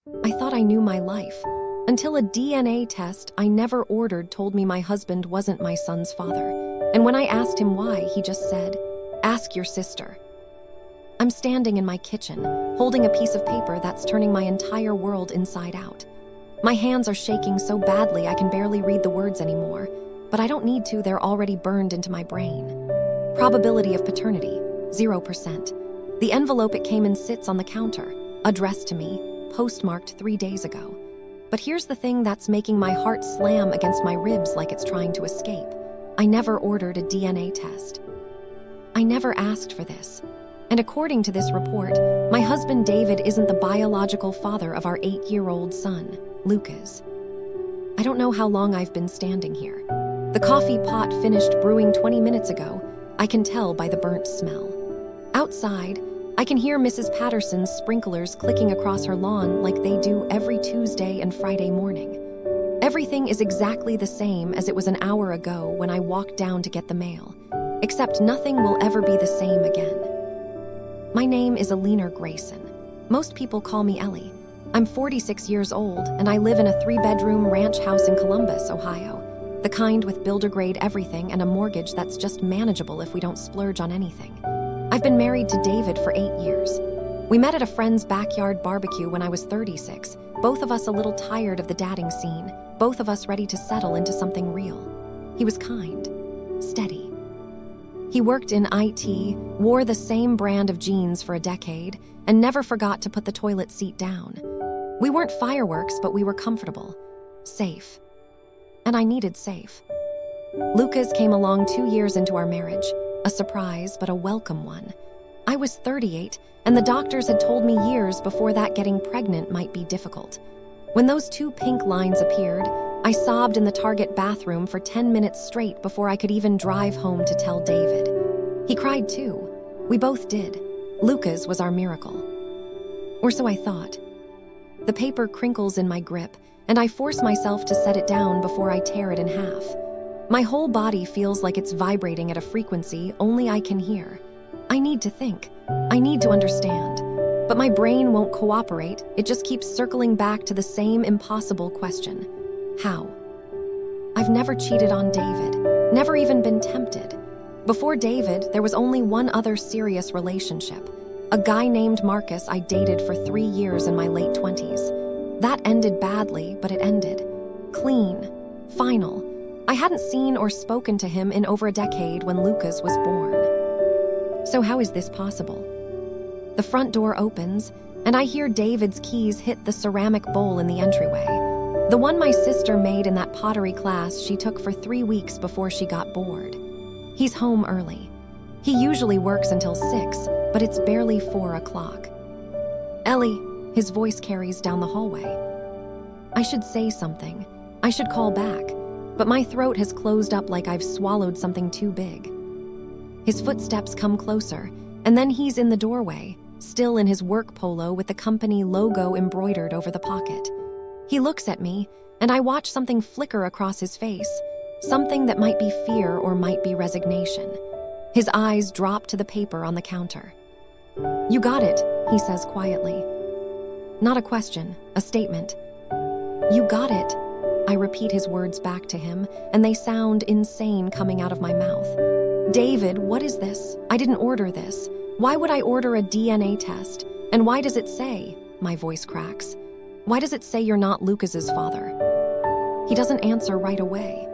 I thought I knew my life, until a DNA test I never ordered told me my husband wasn't my son's father. And when I asked him why, he just said, "Ask your sister." I'm standing in my kitchen, holding a piece of paper that's turning my entire world inside out. My hands are shaking so badly I can barely read the words anymore, but I don't need to, they're already burned into my brain. Probability of paternity, 0%. The envelope it came in sits on the counter, addressed to me, postmarked 3 days ago. But here's the thing that's making my heart slam against my ribs like it's trying to escape. I never ordered a DNA test. I never asked for this. And according to this report, my husband David isn't the biological father of our 8-year-old son, Lucas. I don't know how long I've been standing here. The coffee pot finished brewing 20 minutes ago. I can tell by the burnt smell. Outside, I can hear Mrs. Patterson's sprinklers clicking across her lawn like they do every Tuesday and Friday morning. Everything is exactly the same as it was an hour ago when I walked down to get the mail, except nothing will ever be the same again. My name is Alina Grayson. Most people call me Ellie. I'm 46 years old, and I live in a 3-bedroom ranch house in Columbus, Ohio. The kind with builder-grade everything and a mortgage that's just manageable if we don't splurge on anything. I've been married to David for 8 years. We met at a friend's backyard barbecue when I was 36, both of us a little tired of the dating scene, both of us ready to settle into something real. He was kind, steady. He worked in IT, wore the same brand of jeans for a decade, and never forgot to put the toilet seat down. We weren't fireworks, but we were comfortable, safe. And I needed safe. Lucas came along 2 years into our marriage, a surprise, but a welcome one. I was 38, and the doctors had told me years before that getting pregnant might be difficult. When those 2 pink lines appeared, I sobbed in the Target bathroom for 10 minutes straight before I could even drive home to tell David. He cried too. We both did. Lucas was our miracle. Or so I thought. The paper crinkles in my grip, and I force myself to set it down before I tear it in half. My whole body feels like it's vibrating at a frequency only I can hear. I need to think. I need to understand. But my brain won't cooperate. It just keeps circling back to the same impossible question. How? I've never cheated on David, never even been tempted. Before David, there was only one other serious relationship, a guy named Marcus I dated for 3 years in my late 20s. That ended badly, but it ended. Clean. Final. I hadn't seen or spoken to him in over a decade when Lucas was born. So how is this possible? The front door opens, and I hear David's keys hit the ceramic bowl in the entryway. The one my sister made in that pottery class she took for 3 weeks before she got bored. He's home early. He usually works until 6, but it's barely 4 o'clock. "Ellie," his voice carries down the hallway. I should say something. I should call back, but my throat has closed up like I've swallowed something too big. His footsteps come closer, and then he's in the doorway, still in his work polo with the company logo embroidered over the pocket. He looks at me, and I watch something flicker across his face, something that might be fear or might be resignation. His eyes drop to the paper on the counter. "You got it," he says quietly. Not a question, a statement. "You got it." I repeat his words back to him, and they sound insane coming out of my mouth. "David, what is this? I didn't order this. Why would I order a DNA test? And why does it say?" My voice cracks. "Why does it say you're not Lucas's father?" He doesn't answer right away.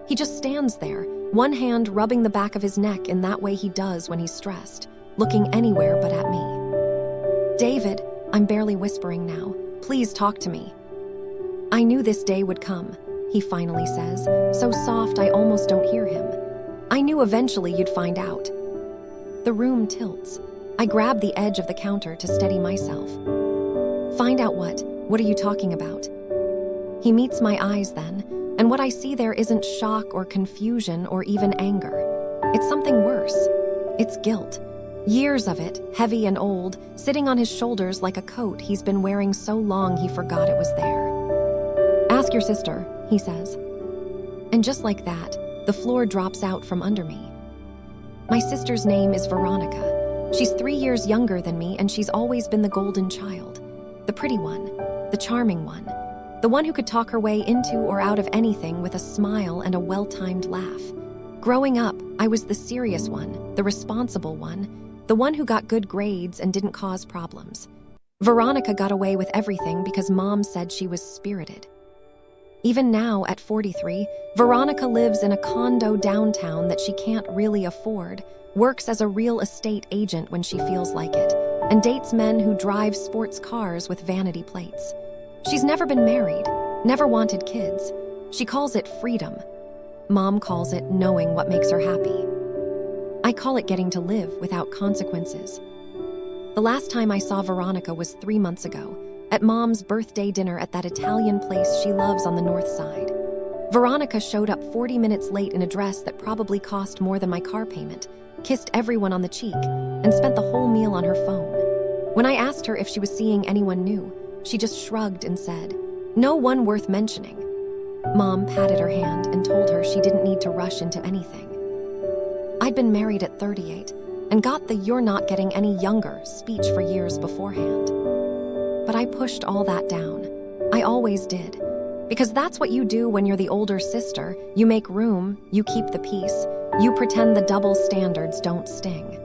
He just stands there, one hand rubbing the back of his neck in that way he does when he's stressed, looking anywhere but at me. "David," I'm barely whispering now, "please talk to me." "I knew this day would come," he finally says, so soft I almost don't hear him. "I knew eventually you'd find out." The room tilts. I grab the edge of the counter to steady myself. "Find out what? What are you talking about?" He meets my eyes then, and what I see there isn't shock or confusion or even anger. It's something worse. It's guilt. Years of it, heavy and old, sitting on his shoulders like a coat he's been wearing so long he forgot it was there. "Ask your sister," he says. And just like that, the floor drops out from under me. My sister's name is Veronica. She's 3 years younger than me, and she's always been the golden child, the pretty one. the charming one, the one who could talk her way into or out of anything with a smile and a well-timed laugh. Growing up, I was the serious one, the responsible one, the one who got good grades and didn't cause problems. Veronica got away with everything because Mom said she was spirited. Even now, at 43, Veronica lives in a condo downtown that she can't really afford, works as a real estate agent when she feels like it, and dates men who drive sports cars with vanity plates. She's never been married, never wanted kids. She calls it freedom. Mom calls it knowing what makes her happy. I call it getting to live without consequences. The last time I saw Veronica was 3 months ago, at Mom's birthday dinner at that Italian place she loves on the north side. Veronica showed up 40 minutes late in a dress that probably cost more than my car payment, kissed everyone on the cheek, and spent the whole meal on her phone. When I asked her if she was seeing anyone new, she just shrugged and said, "No one worth mentioning." Mom patted her hand and told her she didn't need to rush into anything. I'd been married at 38 and got the "you're not getting any younger" speech for years beforehand. But I pushed all that down. I always did. Because that's what you do when you're the older sister. You make room, you keep the peace, you pretend the double standards don't sting.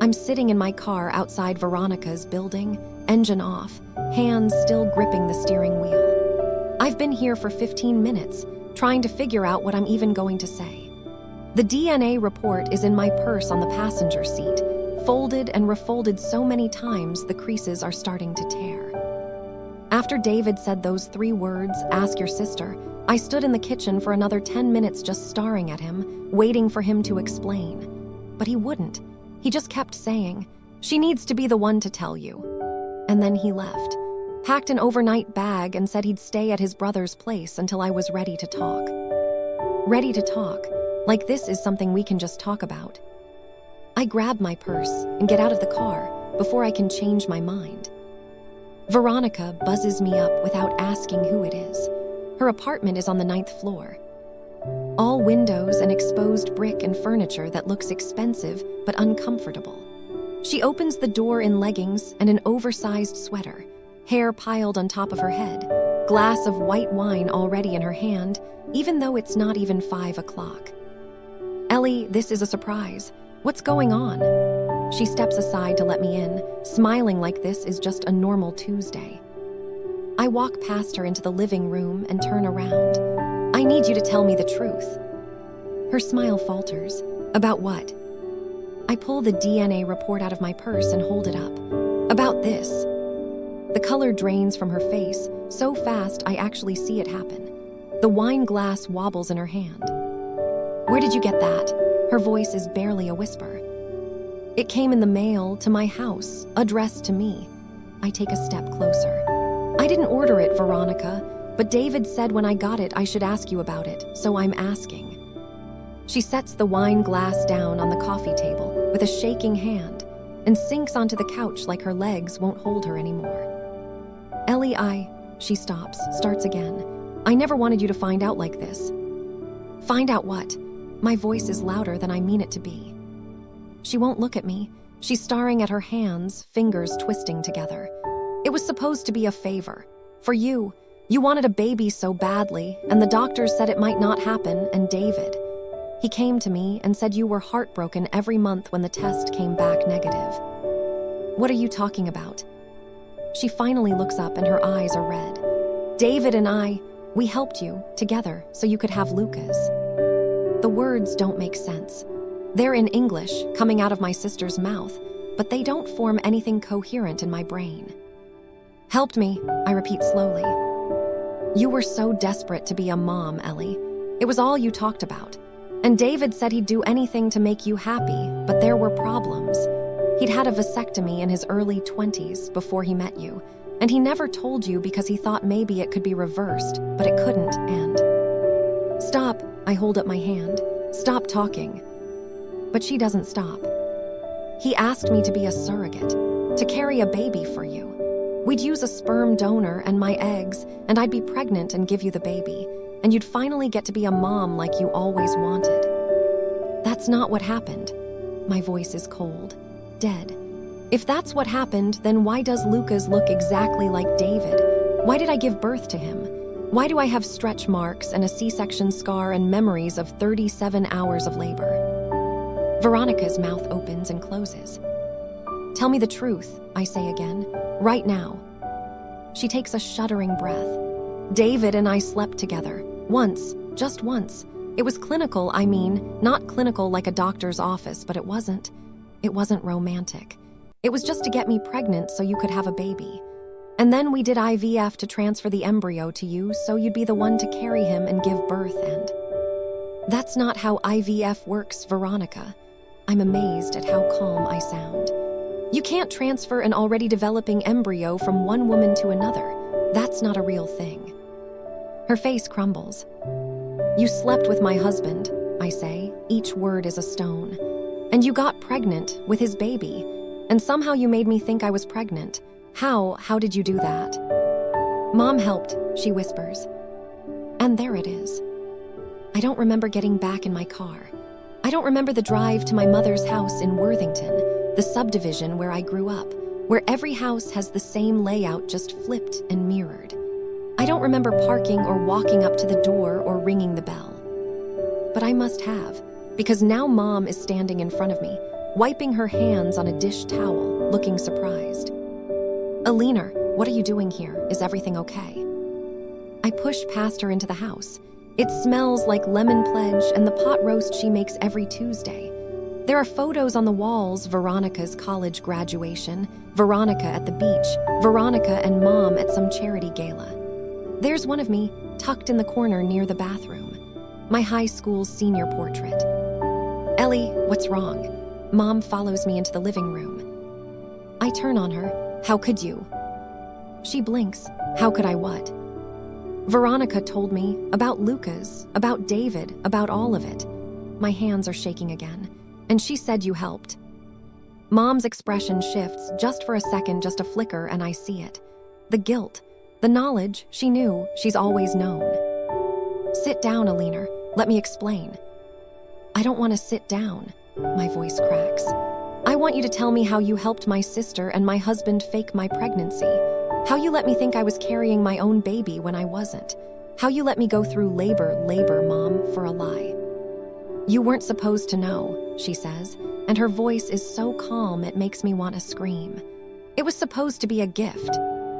I'm sitting in my car outside Veronica's building, engine off, hands still gripping the steering wheel. I've been here for 15 minutes, trying to figure out what I'm even going to say. The DNA report is in my purse on the passenger seat, folded and refolded so many times the creases are starting to tear. After David said those 3 words, "Ask your sister," I stood in the kitchen for another 10 minutes just staring at him, waiting for him to explain. But he wouldn't. He just kept saying, "She needs to be the one to tell you." And then he left, packed an overnight bag and said he'd stay at his brother's place until I was ready to talk. Ready to talk, like this is something we can just talk about. I grab my purse and get out of the car before I can change my mind. Veronica buzzes me up without asking who it is. Her apartment is on the 9th floor. All windows and exposed brick and furniture that looks expensive but uncomfortable. She opens the door in leggings and an oversized sweater, hair piled on top of her head, glass of white wine already in her hand, even though it's not even 5 o'clock. "Ellie, this is a surprise. What's going on?" She steps aside to let me in, smiling like this is just a normal Tuesday. I walk past her into the living room and turn around. "I need you to tell me the truth." Her smile falters. "About what?" I pull the DNA report out of my purse and hold it up. "About this." The color drains from her face, so fast I actually see it happen. The wine glass wobbles in her hand. "Where did you get that?" Her voice is barely a whisper. "It came in the mail to my house, addressed to me." I take a step closer. "I didn't order it, Veronica, but David said when I got it I should ask you about it, so I'm asking." She sets the wine glass down on the coffee table with a shaking hand and sinks onto the couch like her legs won't hold her anymore. "Ellie, She stops, starts again. "I never wanted you to find out like this." "Find out what?" My voice is louder than I mean it to be. She won't look at me. She's staring at her hands, fingers twisting together. "It was supposed to be a favor. For you. You wanted a baby so badly, and the doctors said it might not happen, and David. He came to me and said you were heartbroken every month when the test came back negative." "What are you talking about?" She finally looks up and her eyes are red. "David and we helped you, together, so you could have Lucas." The words don't make sense. They're in English, coming out of my sister's mouth, but they don't form anything coherent in my brain. "Helped me," I repeat slowly. "You were so desperate to be a mom, Ellie. It was all you talked about. And David said he'd do anything to make you happy, but there were problems. He'd had a vasectomy in his early 20s before he met you, and he never told you because he thought maybe it could be reversed, but it couldn't, and..." "Stop," I hold up my hand. "Stop talking." But she doesn't stop. "He asked me to be a surrogate, to carry a baby for you. We'd use a sperm donor and my eggs, and I'd be pregnant and give you the baby, and you'd finally get to be a mom like you always wanted." "That's not what happened." My voice is cold, dead. "If that's what happened, then why does Lucas look exactly like David? Why did I give birth to him? Why do I have stretch marks and a C-section scar and memories of 37 hours of labor? Veronica's mouth opens and closes. Tell me the truth, I say again, right now. She takes a shuddering breath. David and I slept together. Once, just once. It was clinical, I mean, not clinical like a doctor's office, but it wasn't. It wasn't romantic. It was just to get me pregnant so you could have a baby. And then we did IVF to transfer the embryo to you so you'd be the one to carry him and give birth and... That's not how IVF works, Veronica. I'm amazed at how calm I sound. You can't transfer an already developing embryo from one woman to another. That's not a real thing. Her face crumbles. You slept with my husband, I say. Each word is a stone. And you got pregnant with his baby. And somehow you made me think I was pregnant. How did you do that? Mom helped, she whispers. And there it is. I don't remember getting back in my car. I don't remember the drive to my mother's house in Worthington, the subdivision where I grew up, where every house has the same layout just flipped and mirrored. I don't remember parking or walking up to the door or ringing the bell. But I must have, because now Mom is standing in front of me, wiping her hands on a dish towel, looking surprised. Alina, what are you doing here? Is everything okay? I push past her into the house. It smells like lemon pledge and the pot roast she makes every Tuesday. There are photos on the walls, Veronica's college graduation, Veronica at the beach, Veronica and Mom at some charity gala. There's one of me, tucked in the corner near the bathroom. My high school senior portrait. Ellie, what's wrong? Mom follows me into the living room. I turn on her. How could you? She blinks. How could I what? Veronica told me about Lucas, about David, about all of it. My hands are shaking again. And she said you helped. Mom's expression shifts just for a second, just a flicker, and I see it. The guilt, the knowledge she knew, she's always known. Sit down, Alina. Let me explain. I don't want to sit down. My voice cracks. I want you to tell me how you helped my sister and my husband fake my pregnancy. How you let me think I was carrying my own baby when I wasn't. How you let me go through labor, Mom, for a lie. You weren't supposed to know, she says, and her voice is so calm it makes me want to scream. It was supposed to be a gift.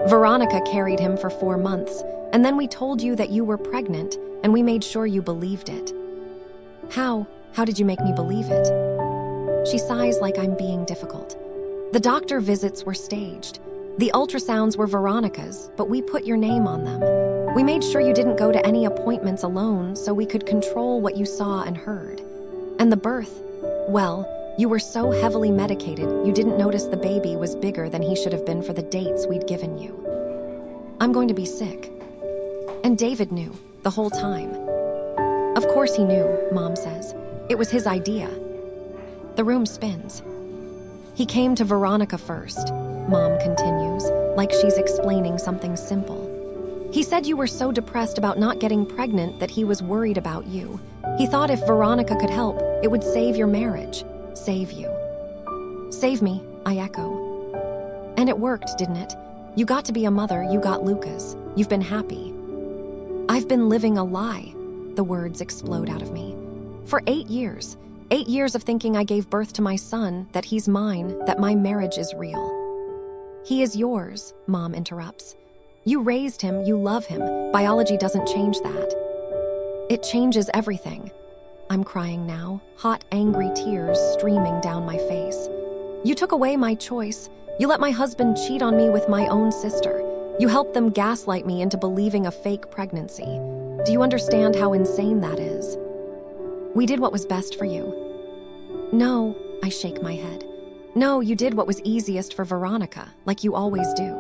Veronica carried him for 4 months, and then we told you that you were pregnant, and we made sure you believed it. How did you make me believe it? She sighs like I'm being difficult. The doctor visits were staged. The ultrasounds were Veronica's, but we put your name on them. We made sure you didn't go to any appointments alone so we could control what you saw and heard. And the birth, well, you were so heavily medicated you didn't notice the baby was bigger than he should have been for the dates we'd given you. I'm going to be sick. And David knew, the whole time. Of course he knew, Mom says. It was his idea. The room spins. He came to Veronica first, Mom continues, like she's explaining something simple. He said you were so depressed about not getting pregnant that he was worried about you. He thought if Veronica could help, it would save your marriage. Save you. Save me, I echo. And it worked, didn't it? You got to be a mother, you got Lucas. You've been happy. I've been living a lie, the words explode out of me. For 8 years. 8 years of thinking I gave birth to my son, that he's mine, that my marriage is real. He is yours, Mom interrupts. You raised him, you love him. Biology doesn't change that. It changes everything. I'm crying now, hot, angry tears streaming down my face. You took away my choice. You let my husband cheat on me with my own sister. You helped them gaslight me into believing a fake pregnancy. Do you understand how insane that is? We did what was best for you. No, I shake my head. No, you did what was easiest for Veronica, like you always do.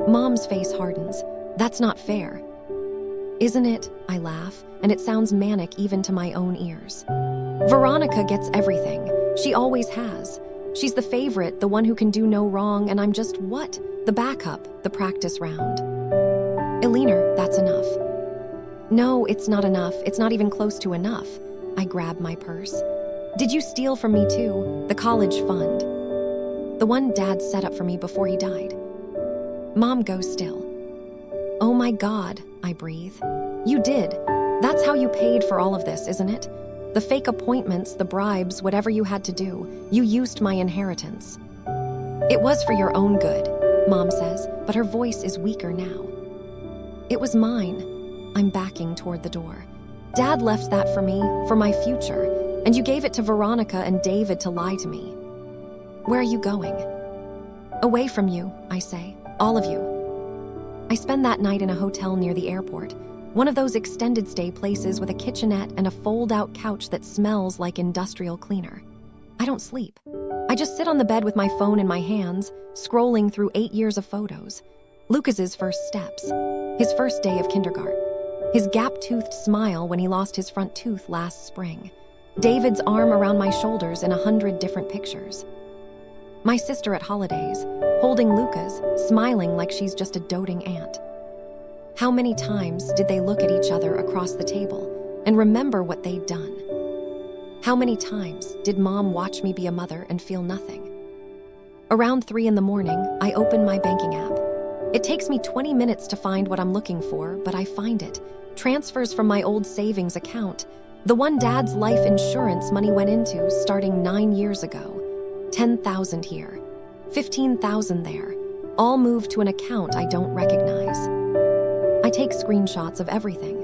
Mom's face hardens. That's not fair. Isn't it? I laugh, and it sounds manic even to my own ears. Veronica gets everything. She always has. She's the favorite, the one who can do no wrong, and I'm just what? The backup, the practice round. Alina, that's enough. No, it's not enough. It's not even close to enough. I grab my purse. Did you steal from me too? The college fund. The one Dad set up for me before he died. Mom goes still. my God, I breathe. You did. That's how you paid for all of this, isn't it? The fake appointments, the bribes, whatever you had to do, you used my inheritance. It was for your own good, Mom says, but her voice is weaker now. It was mine. I'm backing toward the door. Dad left that for me, for my future, and you gave it to Veronica and David to lie to me. Where are you going? Away from you, I say, all of you. I spend that night in a hotel near the airport, one of those extended stay places with a kitchenette and a fold-out couch that smells like industrial cleaner. I don't sleep. I just sit on the bed with my phone in my hands, scrolling through 8 years of photos. Lucas's first steps, his first day of kindergarten, his gap-toothed smile when he lost his front tooth last spring, David's arm around my shoulders in 100 different pictures. My sister at holidays, holding Lucas, smiling like she's just a doting aunt. How many times did they look at each other across the table and remember what they'd done? How many times did Mom watch me be a mother and feel nothing? Around 3 in the morning, I open my banking app. It takes me 20 minutes to find what I'm looking for, but I find it. Transfers from my old savings account, the one Dad's life insurance money went into starting 9 years ago. 10,000 here, 15,000 there, all moved to an account I don't recognize. I take screenshots of everything.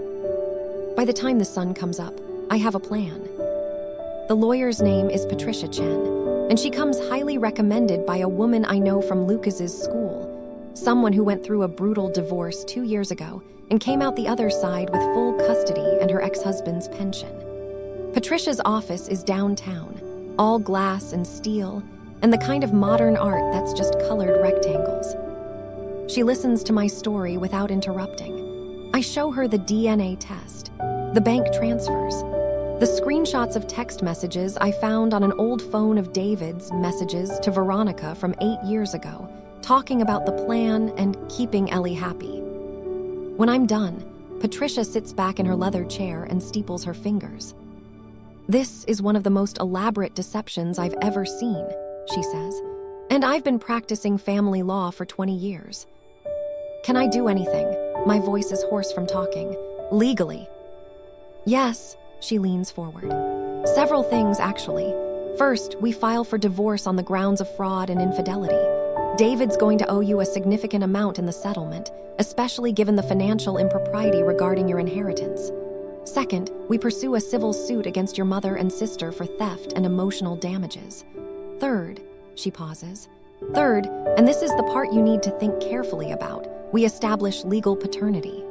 By the time the sun comes up, I have a plan. The lawyer's name is Patricia Chen, and she comes highly recommended by a woman I know from Lucas's school, someone who went through a brutal divorce 2 years ago and came out the other side with full custody and her ex-husband's pension. Patricia's office is downtown, all glass and steel, and the kind of modern art that's just colored rectangles. She listens to my story without interrupting. I show her the DNA test, the bank transfers, the screenshots of text messages I found on an old phone of David's messages to Veronica from 8 years ago, talking about the plan and keeping Ellie happy. When I'm done, Patricia sits back in her leather chair and steeples her fingers. This is one of the most elaborate deceptions I've ever seen, she says, and I've been practicing family law for 20 years. Can I do anything? My voice is hoarse from talking. Legally. Yes, she leans forward. Several things, actually. First, we file for divorce on the grounds of fraud and infidelity. David's going to owe you a significant amount in the settlement, especially given the financial impropriety regarding your inheritance. Second, we pursue a civil suit against your mother and sister for theft and emotional damages. Third, she pauses. Third, and this is the part you need to think carefully about, we establish legal paternity.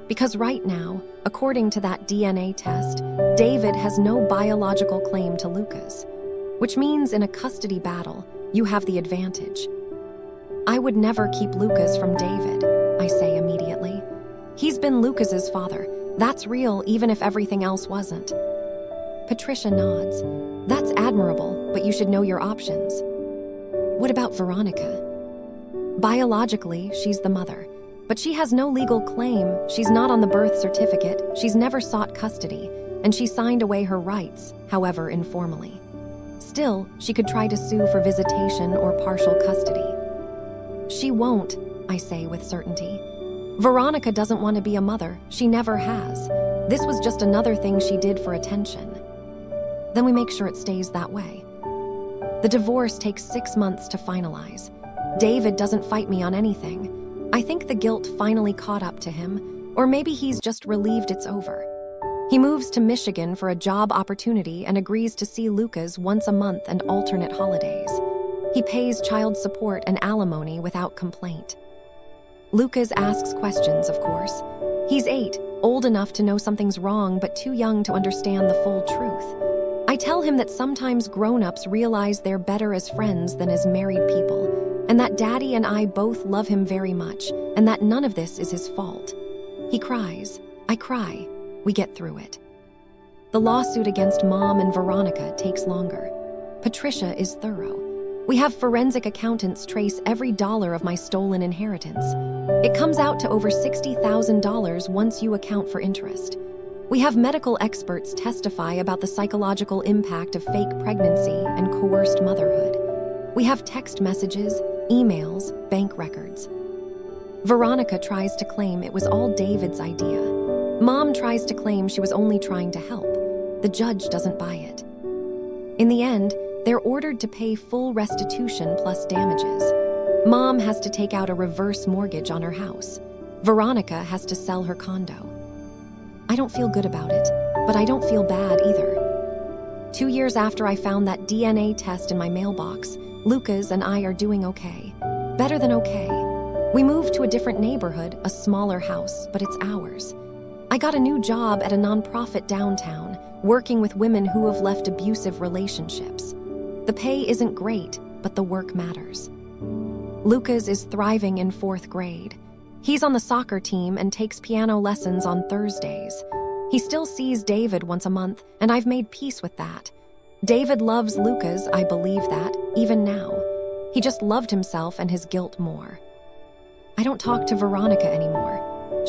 Because right now, according to that DNA test, David has no biological claim to Lucas, which means in a custody battle, you have the advantage. I would never keep Lucas from David, I say immediately. He's been Lucas's father. That's real, even if everything else wasn't. Patricia nods. That's admirable, but you should know your options. What about Veronica? Biologically, she's the mother, but she has no legal claim. She's not on the birth certificate. She's never sought custody, and she signed away her rights, however informally. Still, she could try to sue for visitation or partial custody. She won't, I say with certainty. Veronica doesn't want to be a mother. She never has. This was just another thing she did for attention. Then we make sure it stays that way. The divorce takes 6 months to finalize. David doesn't fight me on anything. I think the guilt finally caught up to him, or maybe he's just relieved it's over. He moves to Michigan for a job opportunity and agrees to see Lucas once a month and alternate holidays. He pays child support and alimony without complaint. Lucas asks questions, of course. He's 8, old enough to know something's wrong, but too young to understand the full truth. I tell him that sometimes grown-ups realize they're better as friends than as married people, and that Daddy and I both love him very much, and that none of this is his fault. He cries. I cry. We get through it. The lawsuit against Mom and Veronica takes longer. Patricia is thorough. We have forensic accountants trace every dollar of my stolen inheritance. It comes out to over $60,000 once you account for interest. We have medical experts testify about the psychological impact of fake pregnancy and coerced motherhood. We have text messages, emails, bank records. Veronica tries to claim it was all David's idea. Mom tries to claim she was only trying to help. The judge doesn't buy it. In the end, they're ordered to pay full restitution plus damages. Mom has to take out a reverse mortgage on her house. Veronica has to sell her condo. I don't feel good about it, but I don't feel bad either. 2 years after I found that DNA test in my mailbox, Lucas and I are doing okay. Better than okay. We moved to a different neighborhood, a smaller house, but it's ours. I got a new job at a nonprofit downtown, working with women who have left abusive relationships. The pay isn't great, but the work matters. Lucas is thriving in 4th grade. He's on the soccer team and takes piano lessons on Thursdays. He still sees David once a month, and I've made peace with that. David loves Lucas, I believe that, even now. He just loved himself and his guilt more. I don't talk to Veronica anymore.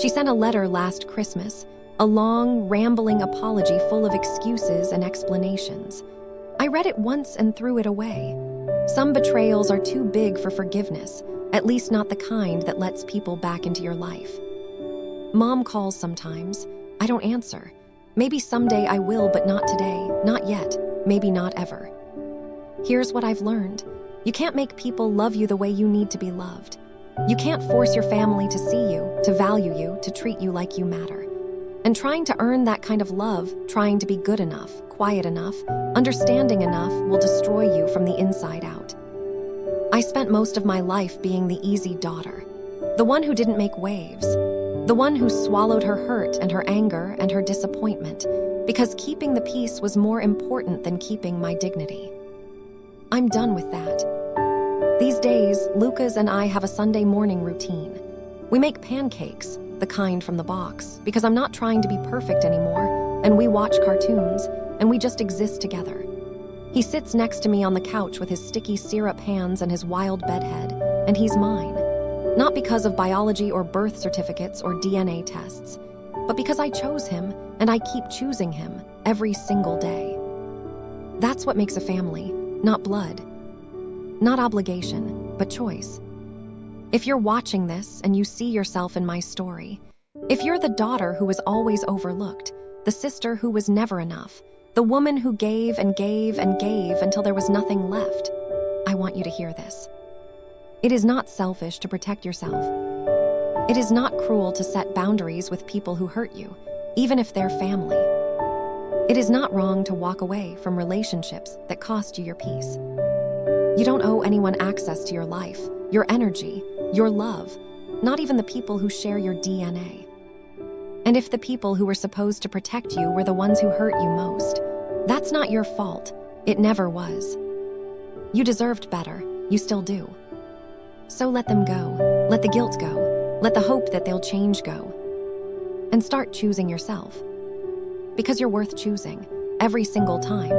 She sent a letter last Christmas, a long, rambling apology full of excuses and explanations. I read it once and threw it away. Some betrayals are too big for forgiveness, at least not the kind that lets people back into your life. Mom calls sometimes. I don't answer. Maybe someday I will, but not today, not yet, maybe not ever. Here's what I've learned. You can't make people love you the way you need to be loved. You can't force your family to see you, to value you, to treat you like you matter. And trying to earn that kind of love, trying to be good enough, quiet enough, understanding enough will destroy you from the inside out. I spent most of my life being the easy daughter, the one who didn't make waves, the one who swallowed her hurt and her anger and her disappointment, because keeping the peace was more important than keeping my dignity. I'm done with that. These days, Lucas and I have a Sunday morning routine. We make pancakes, the kind from the box, because I'm not trying to be perfect anymore, and we watch cartoons, and we just exist together. He sits next to me on the couch with his sticky syrup hands and his wild bedhead, and he's mine. Not because of biology or birth certificates or DNA tests, but because I chose him, and I keep choosing him every single day. That's what makes a family, not blood. Not obligation, but choice. If you're watching this and you see yourself in my story, if you're the daughter who was always overlooked, the sister who was never enough, the woman who gave and gave and gave until there was nothing left, I want you to hear this. It is not selfish to protect yourself. It is not cruel to set boundaries with people who hurt you, even if they're family. It is not wrong to walk away from relationships that cost you your peace. You don't owe anyone access to your life, your energy, your love, not even the people who share your DNA. And if the people who were supposed to protect you were the ones who hurt you most, that's not your fault. It never was. You deserved better. You still do. So let them go. Let the guilt go. Let the hope that they'll change go. And start choosing yourself. Because you're worth choosing, every single time.